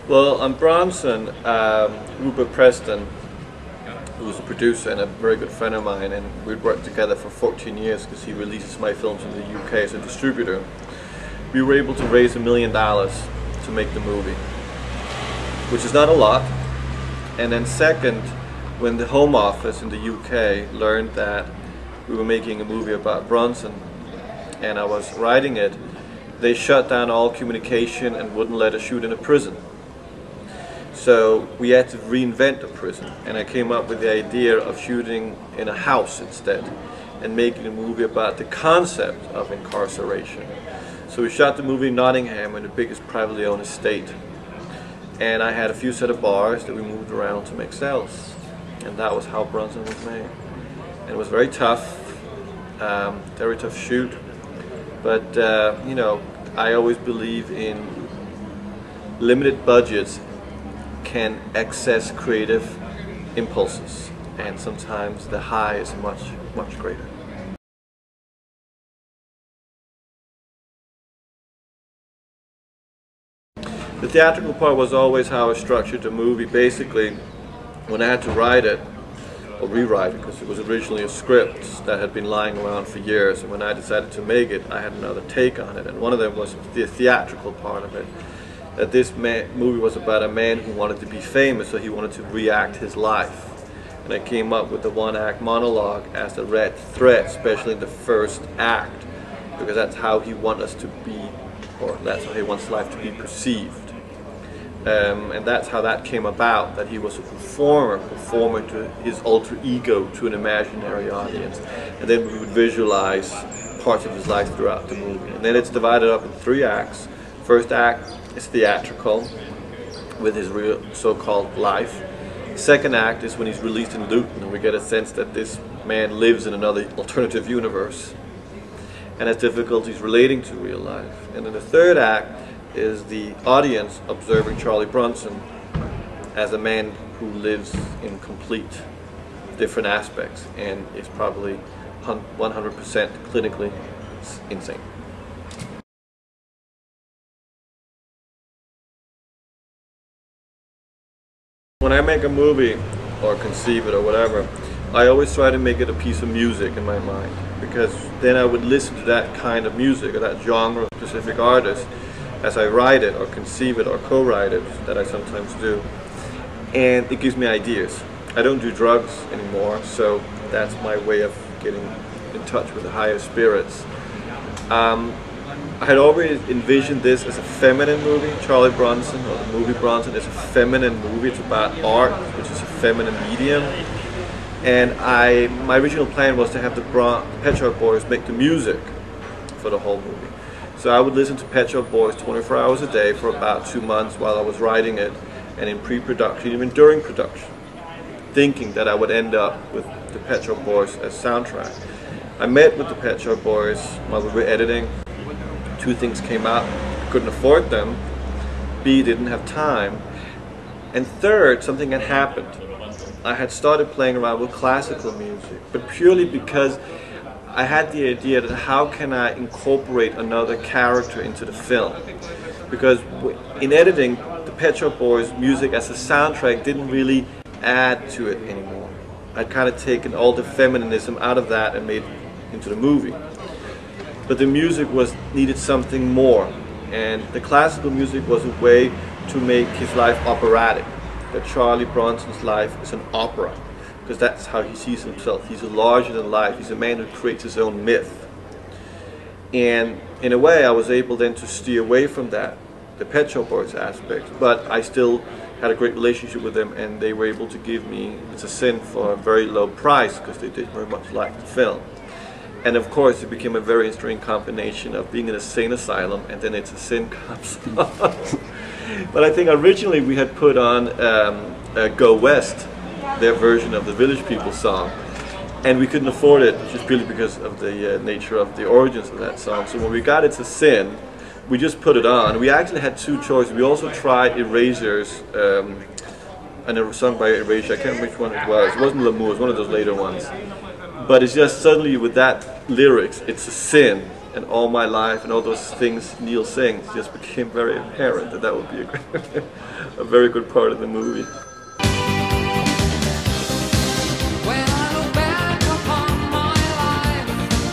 Well, on Bronson, Rupert Preston, who was a producer and a very good friend of mine, and we'd worked together for 14 years because he releases my films in the UK as a distributor. We were able to raise $1 million to make the movie, which is not a lot. And then second, when the Home Office in the UK learned that we were making a movie about Bronson and I was writing it, they shut down all communication and wouldn't let us shoot in a prison. So we had to reinvent the prison, and I came up with the idea of shooting in a house instead and making a movie about the concept of incarceration. So we shot the movie in Nottingham, in the biggest privately owned estate, and I had a few set of bars that we moved around to make cells, and that was how Bronson was made. And it was very tough shoot, but you know, I always believe in limited budgets can access creative impulses, and sometimes the high is much greater. The theatrical part was always how I structured the movie. Basically, when I had to write it, or rewrite it, because it was originally a script that had been lying around for years, and when I decided to make it, I had another take on it, and one of them was the theatrical part of it. That this movie was about a man who wanted to be famous, so he wanted to reenact his life. And I came up with the one-act monologue as the red thread, especially in the first act, because that's how he wants us to be, or that's how he wants life to be perceived. And that's how that came about, that he was a performing to his alter ego to an imaginary audience. And then we would visualize parts of his life throughout the movie. And then it's divided up in 3 acts. First act is theatrical, with his real so-called life. Second act is when he's released in Luton, and we get a sense that this man lives in another alternative universe and has difficulties relating to real life. And then the third act is the audience observing Charlie Bronson as a man who lives in complete different aspects and is probably 100% clinically insane. When I make a movie or conceive it or whatever, I always try to make it a piece of music in my mind, because then I would listen to that kind of music or that genre of specific artist as I write it or conceive it or co-write it, that I sometimes do, and it gives me ideas. I don't do drugs anymore, so that's my way of getting in touch with the higher spirits. I had always envisioned this as a feminine movie. Charlie Bronson, or the movie Bronson, is a feminine movie. It's about art, which is a feminine medium. And my original plan was to have the Pet Shop Boys make the music for the whole movie. So I would listen to Pet Shop Boys 24 hours a day for about 2 months while I was writing it, and in pre-production, even during production, thinking that I would end up with the Pet Shop Boys as soundtrack. I met with the Pet Shop Boys while we were editing. 2 things came up: I couldn't afford them, B, didn't have time, and third, something had happened. I had started playing around with classical music, but purely because I had the idea that how can I incorporate another character into the film? Because in editing, the Pet Shop Boys music as a soundtrack didn't really add to it anymore. I'd kind of taken all the feminism out of that and made it into the movie. But the music needed something more, and the classical music was a way to make his life operatic. That Charlie Bronson's life is an opera, because that's how he sees himself. He's a larger than life. He's a man who creates his own myth. And in a way, I was able then to steer away from that, the Pet Shop Boys aspect, but I still had a great relationship with them, and they were able to give me It's a Sin for a very low price, because they did very much like the film. And of course, it became a very interesting combination of being in a sane asylum and then It's a Sin comes on. But I think originally we had put on Go West, their version of the Village People song, and we couldn't afford it, just purely because of the nature of the origins of that song. So when we got It's a Sin, we just put it on. We actually had 2 choices. We also tried Erasures, and a song by Erasure. I can't remember which one it was. It wasn't L'Amour, it was one of those later ones. But it's just suddenly with that lyrics, It's a Sin, and all my life and all those things Neil sings just became very apparent that that would be a very good part of the movie.